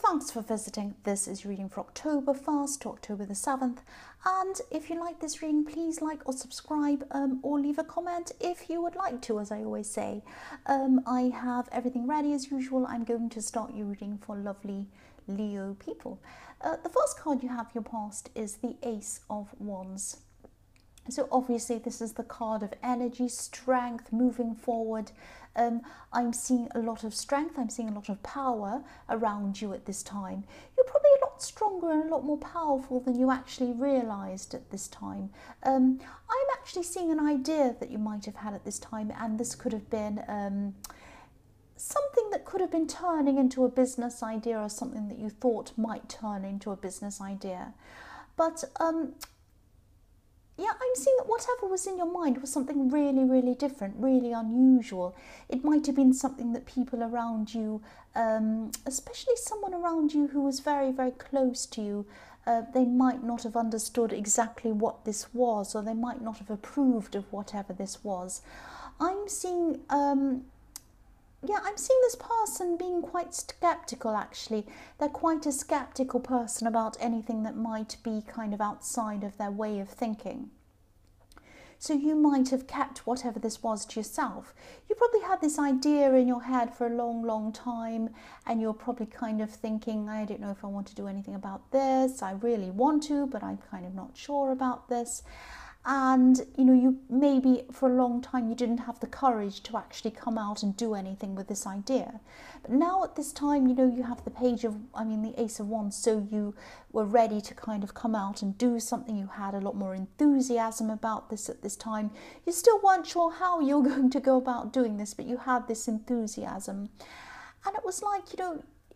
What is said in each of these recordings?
Thanks for visiting. This is your reading for October 1st to October the 7th. And if you like this reading, please like or subscribe or leave a comment if you would like to, as I always say. I have everything ready as usual. I'm going to start your reading for lovely Leo people. The first card you have your past is the Ace of Wands. So obviously this is the card of energy, strength, moving forward. I'm seeing a lot of strength, I'm seeing a lot of power around you at this time. You're probably a lot stronger and a lot more powerful than you actually realised at this time. I'm actually seeing an idea that you might have had at this time, and this could have been something that could have been turning into a business idea, or something that you thought might turn into a business idea. But yeah, I'm seeing that whatever was in your mind was something really, really different, really unusual. It might have been something that people around you, especially someone around you who was very, very close to you, they might not have understood exactly what this was, or they might not have approved of whatever this was. I'm seeing I'm seeing this person being quite skeptical, actually. They're quite a skeptical person about anything that might be kind of outside of their way of thinking. So you might have kept whatever this was to yourself. You probably had this idea in your head for a long, long time, and you're probably kind of thinking, I don't know if I want to do anything about this. I really want to, but I'm kind of not sure about this. And you maybe for a long time you didn't have the courage to actually come out and do anything with this idea. But now at this time, you have the Ace of Wands, so you were ready to kind of come out and do something. You had a lot more enthusiasm about this at this time. You still weren't sure how you're going to go about doing this, but you had this enthusiasm. And it was like,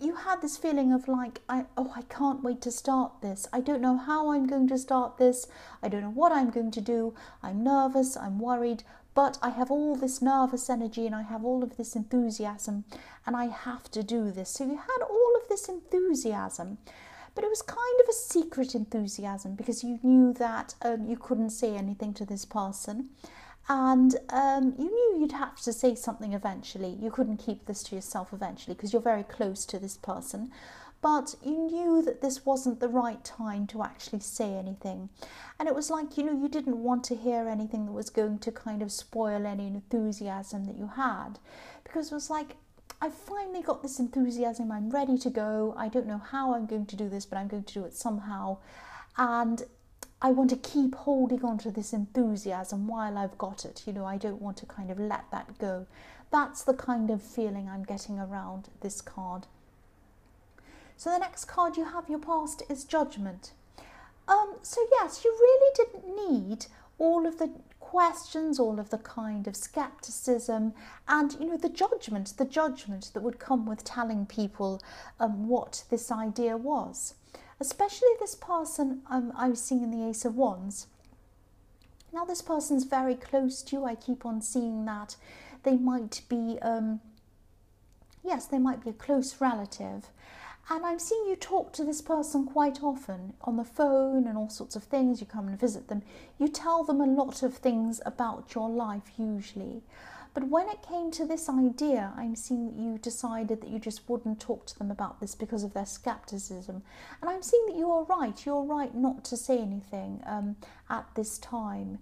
you had this feeling of like, I can't wait to start this. I don't know how I'm going to start this. I don't know what I'm going to do. I'm nervous, I'm worried, but I have all this nervous energy and I have all of this enthusiasm and I have to do this. So you had all of this enthusiasm, but it was kind of a secret enthusiasm because you knew that you couldn't say anything to this person. And you knew you'd have to say something eventually. You couldn't keep this to yourself eventually because you're very close to this person. But you knew that this wasn't the right time to actually say anything. And it was like, you didn't want to hear anything that was going to kind of spoil any enthusiasm that you had. Because it was like, I've finally got this enthusiasm. I'm ready to go. I don't know how I'm going to do this, but I'm going to do it somehow. And I want to keep holding on to this enthusiasm while I've got it. I don't want to kind of let that go. That's the kind of feeling I'm getting around this card. So the next card you have your past is Judgment. So yes, you really didn't need all of the questions, all of the kind of skepticism and, the judgment that would come with telling people what this idea was. Especially this person I was seeing in the Ace of Wands. Now this person's very close to you. I keep on seeing that they might be, they might be a close relative. And I'm seeing you talk to this person quite often on the phone and all sorts of things. You come and visit them. You tell them a lot of things about your life usually. But when it came to this idea, I'm seeing that you decided that you just wouldn't talk to them about this because of their skepticism. And I'm seeing that you're right. You're right not to say anything at this time.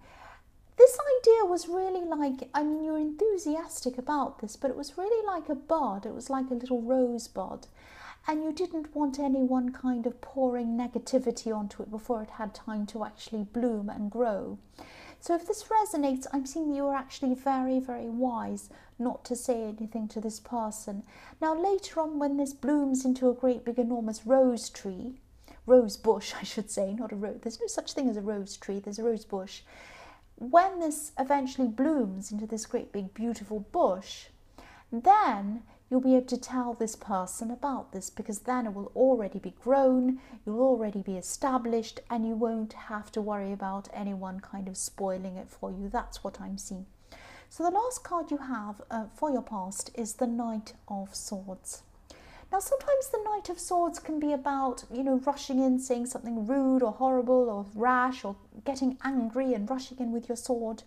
This idea was really like, you're enthusiastic about this, but it was really like a bud. It was like a little rosebud. And you didn't want anyone kind of pouring negativity onto it before it had time to actually bloom and grow. So if this resonates, I'm seeing you are actually very, very wise not to say anything to this person. Now later on, when this blooms into a great big enormous rose bush, I should say, not a rose. There's no such thing as a rose tree, there's a rose bush. When this eventually blooms into this great big beautiful bush, then you'll be able to tell this person about this, because then it will already be grown, you'll already be established, and you won't have to worry about anyone kind of spoiling it for you. That's what I'm seeing. So the last card you have for your past is the Knight of Swords. Now sometimes the Knight of Swords can be about, rushing in, saying something rude or horrible or rash, or getting angry and rushing in with your sword.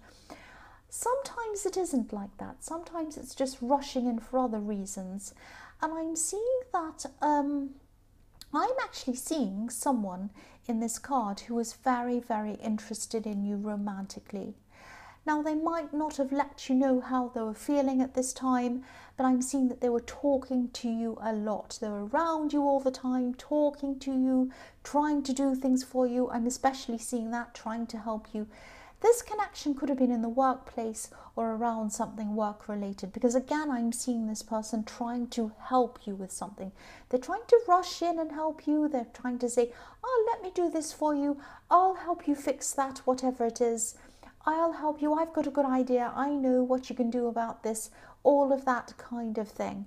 Sometimes it isn't like that. Sometimes it's just rushing in for other reasons. And I'm seeing that I'm actually seeing someone in this card who is very, very interested in you romantically. Now, they might not have let you know how they were feeling at this time, but I'm seeing that they were talking to you a lot. They were around you all the time, talking to you, trying to do things for you. I'm especially seeing that, trying to help you. This connection could have been in the workplace or around something work-related, because again, I'm seeing this person trying to help you with something. They're trying to rush in and help you. They're trying to say, oh, let me do this for you. I'll help you fix that, whatever it is. I'll help you. I've got a good idea. I know what you can do about this. All of that kind of thing.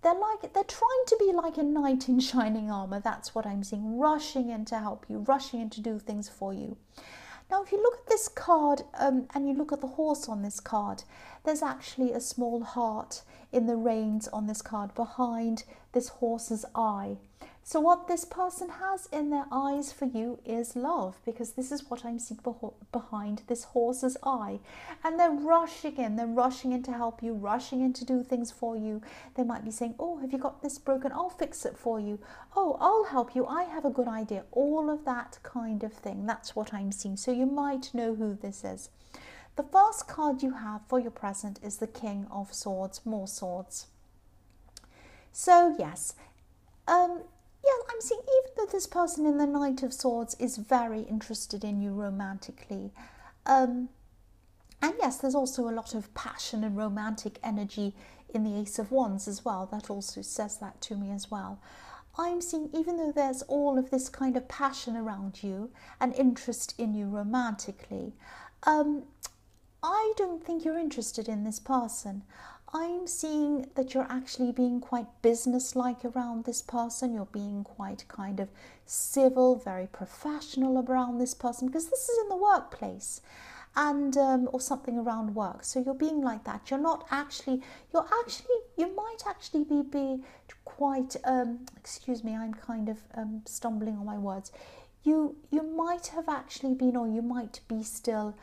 They're trying to be like a knight in shining armor. That's what I'm seeing. Rushing in to help you, rushing in to do things for you. Now, if you look at this card and you look at the horse on this card, there's actually a small heart in the reins on this card behind this horse's eye. So what this person has in their eyes for you is love, because this is what I'm seeing behind this horse's eye. And they're rushing in to help you, rushing in to do things for you. They might be saying, oh, have you got this broken? I'll fix it for you. Oh, I'll help you. I have a good idea. All of that kind of thing. That's what I'm seeing. So you might know who this is. The first card you have for your present is the King of Swords, more swords. So yes, yeah, I'm seeing even though this person in the Knight of Swords is very interested in you romantically, and yes, there's also a lot of passion and romantic energy in the Ace of Wands as well. That also says that to me as well. I'm seeing even though there's all of this kind of passion around you and interest in you romantically, I don't think you're interested in this person. I'm seeing that you're actually being quite businesslike around this person. You're being quite kind of civil, very professional around this person, because this is in the workplace and or something around work. So you're being like that. You might actually be quite, excuse me, I'm kind of stumbling on my words. You might have actually been, or you might be still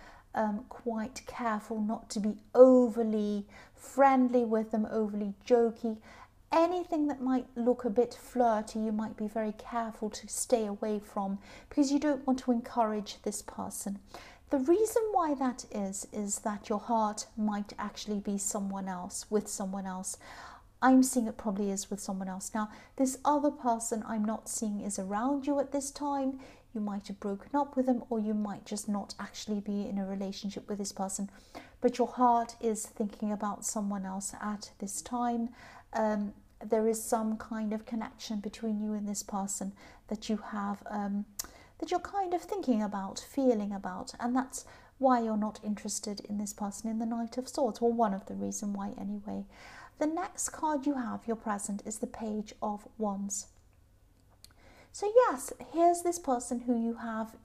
quite careful not to be overly friendly with them, overly jokey. Anything that might look a bit flirty, you might be very careful to stay away from, because you don't want to encourage this person. The reason why that is that your heart might actually be someone else, with someone else. I'm seeing it probably is with someone else. Now, this other person I'm not seeing is around you at this time. You might have broken up with them, or you might just not actually be in a relationship with this person. But your heart is thinking about someone else at this time. There is some kind of connection between you and this person that you have, that you're kind of thinking about, feeling about. And that's why you're not interested in this person in the Knight of Swords, or one of the reasons why anyway. The next card you have, your present, is the Page of Wands. So yes, here's this person who you have,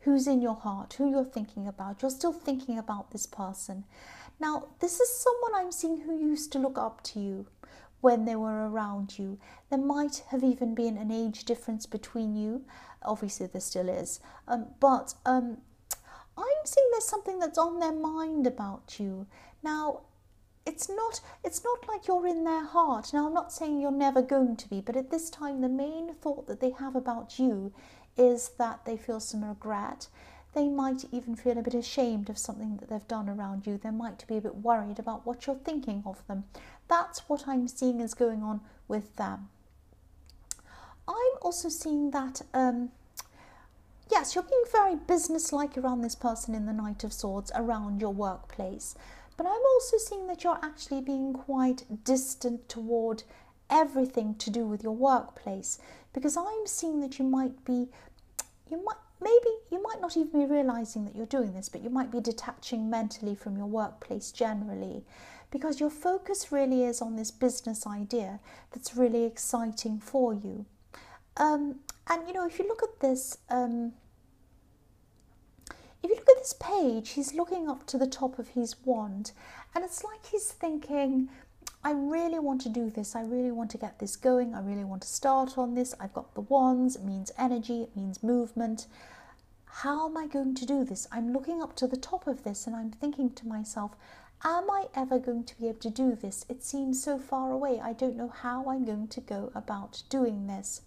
who's in your heart, who you're thinking about. You're still thinking about this person. Now, this is someone I'm seeing who used to look up to you when they were around you. There might have even been an age difference between you. Obviously, there still is. But I'm seeing there's something that's on their mind about you. Now, it's not like you're in their heart. Now, I'm not saying you're never going to be, but at this time, the main thought that they have about you is that they feel some regret. They might even feel a bit ashamed of something that they've done around you. They might be a bit worried about what you're thinking of them. That's what I'm seeing is going on with them. I'm also seeing that, yes, you're being very businesslike around this person in the Knight of Swords, around your workplace. But I'm also seeing that you're actually being quite distant toward everything to do with your workplace, because I'm seeing that you might not even be realizing that you're doing this, but you might be detaching mentally from your workplace generally, because your focus really is on this business idea that's really exciting for you. And if you look at this, if you look at this page, he's looking up to the top of his wand, and it's like he's thinking, I really want to do this. I really want to get this going. I really want to start on this. I've got the wands. It means energy. It means movement. How am I going to do this? I'm looking up to the top of this, and I'm thinking to myself, am I ever going to be able to do this? It seems so far away. I don't know how I'm going to go about doing this.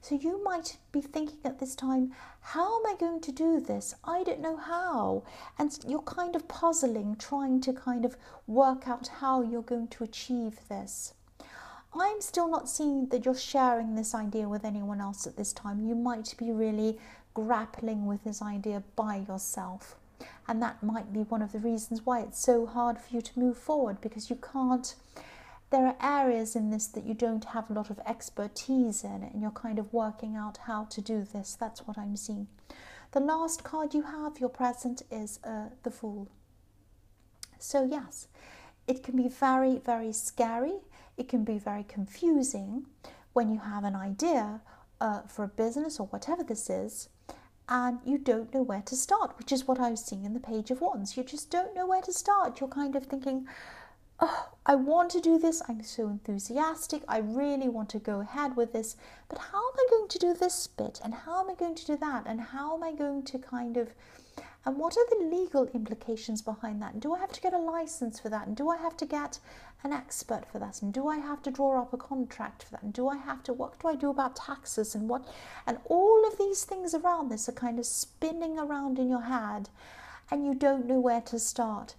So you might be thinking at this time, how am I going to do this? I don't know how. And you're kind of puzzling, trying to kind of work out how you're going to achieve this. I'm still not seeing that you're sharing this idea with anyone else at this time. You might be really grappling with this idea by yourself. And that might be one of the reasons why it's so hard for you to move forward, because you can't. There are areas in this that you don't have a lot of expertise in, and you're kind of working out how to do this. That's what I'm seeing. The last card you have, your present, is the Fool. So yes, it can be very, very scary. It can be very confusing when you have an idea for a business or whatever this is, and you don't know where to start, which is what I was seeing in the Page of Wands. You just don't know where to start. You're kind of thinking, oh, I want to do this. I'm so enthusiastic. I really want to go ahead with this. But how am I going to do this bit? And how am I going to do that? And how am I going to kind of... And what are the legal implications behind that? Do I have to get a license for that? And do I have to get an expert for that? And do I have to draw up a contract for that? And do I have to, what do I do about taxes and what? And all of these things around this are kind of spinning around in your head, and you don't know where to start.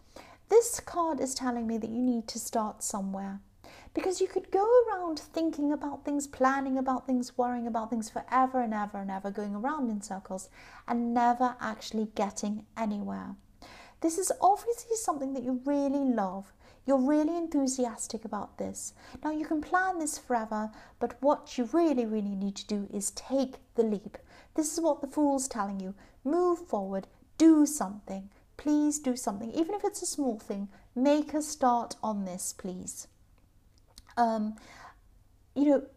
This card is telling me that you need to start somewhere, because you could go around thinking about things, planning about things, worrying about things forever and ever and ever, going around in circles and never actually getting anywhere. This is obviously something that you really love. You're really enthusiastic about this. Now, you can plan this forever, but what you really, really need to do is take the leap. This is what the Fool's telling you. Move forward, do something. Please do something. Even if it's a small thing, make a start on this, please.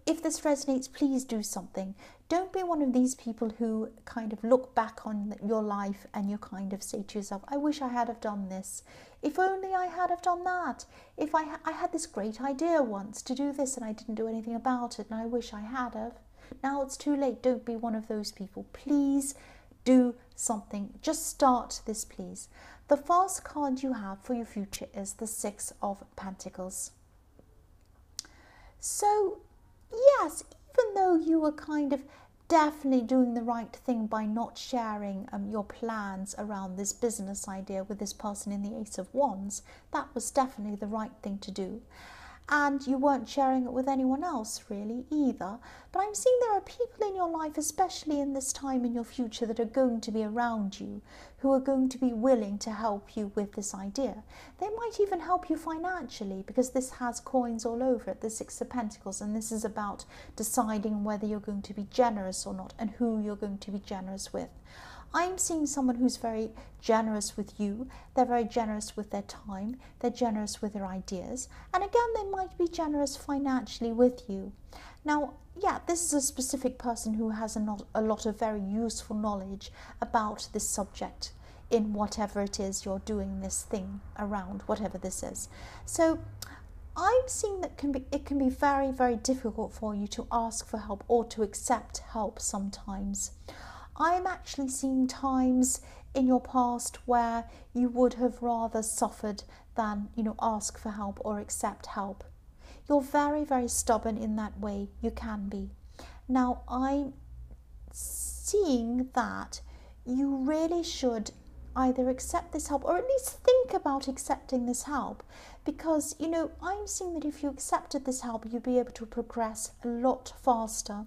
If this resonates, please do something. Don't be one of these people who kind of look back on your life and you kind of say to yourself, I wish I had have done this. If only I had have done that. If I had this great idea once to do this and I didn't do anything about it, and I wish I had have. Now it's too late. Don't be one of those people. Please do something. Just start this, please. The first card you have for your future is the Six of Pentacles. So, yes, even though you were kind of definitely doing the right thing by not sharing your plans around this business idea with this person in the Ace of Wands, that was definitely the right thing to do. And you weren't sharing it with anyone else really either. But I'm seeing there are people in your life, especially in this time in your future, that are going to be around you, who are going to be willing to help you with this idea. They might even help you financially, because this has coins all over it, the Six of Pentacles, and this is about deciding whether you're going to be generous or not, and who you're going to be generous with. I'm seeing someone who's very generous with you. They're very generous with their time. They're generous with their ideas. And again, they might be generous financially with you. Now, yeah, this is a specific person who has a lot of very useful knowledge about this subject in whatever it is you're doing this thing around, whatever this is. So I'm seeing that it can be very, very difficult for you to ask for help or to accept help sometimes. I'm actually seeing times in your past where you would have rather suffered than, ask for help or accept help. You're very, very stubborn in that way. You can be. Now, I'm seeing that you really should either accept this help or at least think about accepting this help, because, I'm seeing that if you accepted this help, you'd be able to progress a lot faster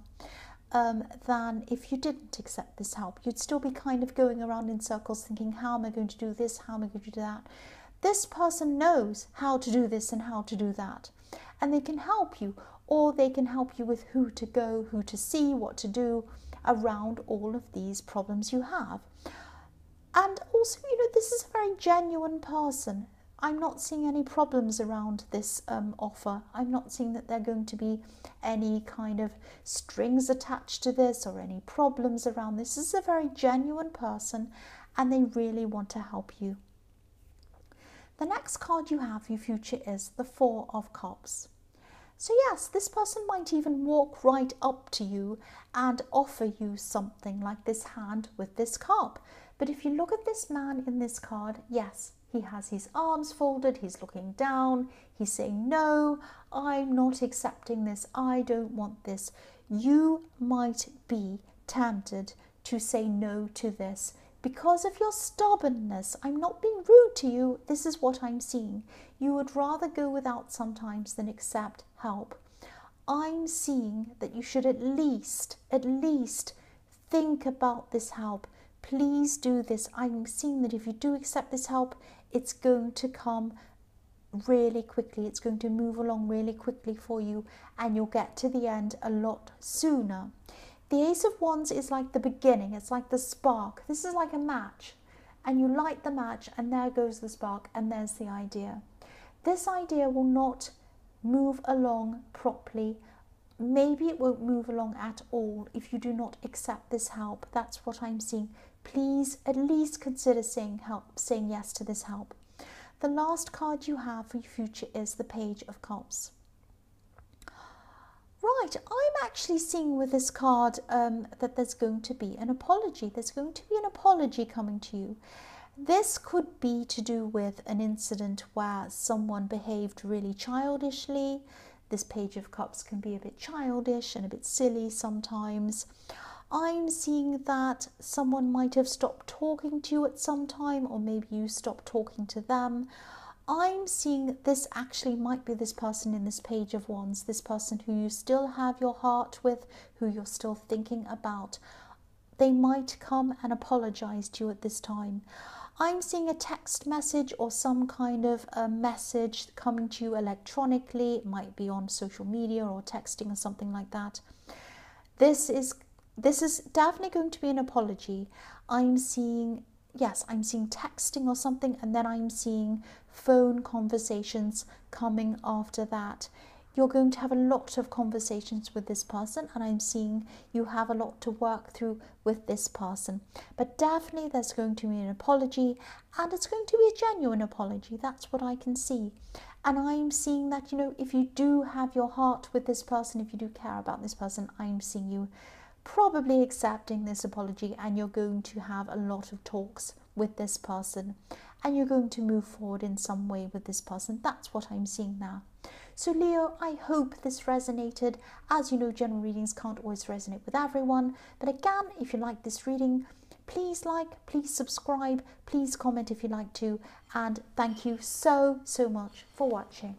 than if you didn't accept this help. You'd still be kind of going around in circles thinking, how am I going to do this? How am I going to do that? This person knows how to do this and how to do that. And they can help you, or they can help you with who to go, who to see, what to do around all of these problems you have. And also, this is a very genuine person. I'm not seeing any problems around this offer. I'm not seeing that there are going to be any kind of strings attached to this or any problems around this. This is a very genuine person and they really want to help you. The next card you have for your future is the Four of Cups. So yes, this person might even walk right up to you and offer you something like this hand with this cup. But if you look at this man in this card, yes, He has his arms folded, he's looking down, he's saying, no, I'm not accepting this, I don't want this. You might be tempted to say no to this because of your stubbornness. I'm not being rude to you, this is what I'm seeing. You would rather go without sometimes than accept help. I'm seeing that you should at least think about this help. Please do this. I'm seeing that if you do accept this help, it's going to come really quickly. It's going to move along really quickly for you, and you'll get to the end a lot sooner. The Ace of Wands is like the beginning. It's like the spark. This is like a match, and you light the match, and there goes the spark, and there's the idea. This idea will not move along properly. Maybe it won't move along at all if you do not accept this help. That's what I'm seeing. Please at least consider saying yes to this help. The last card you have for your future is the Page of Cups. Right, I'm actually seeing with this card that there's going to be an apology. There's going to be an apology coming to you. This could be to do with an incident where someone behaved really childishly. This Page of Cups can be a bit childish and a bit silly sometimes. I'm seeing that someone might have stopped talking to you at some time, or maybe you stopped talking to them. I'm seeing this actually might be this person in this Page of Wands, this person who you still have your heart with, who you're still thinking about. They might come and apologize to you at this time. I'm seeing a text message or some kind of a message coming to you electronically. It might be on social media or texting or something like that. This is definitely going to be an apology. I'm seeing texting or something, and then I'm seeing phone conversations coming after that. You're going to have a lot of conversations with this person, and I'm seeing you have a lot to work through with this person. But definitely there's going to be an apology, and it's going to be a genuine apology. That's what I can see. And I'm seeing that, if you do have your heart with this person, if you do care about this person, I'm seeing you probably accepting this apology, and you're going to have a lot of talks with this person, and you're going to move forward in some way with this person. That's what I'm seeing now. So Leo, I hope this resonated. As you know, general readings can't always resonate with everyone, but again, if you like this reading, please please subscribe, please comment if you like to, and thank you so much for watching.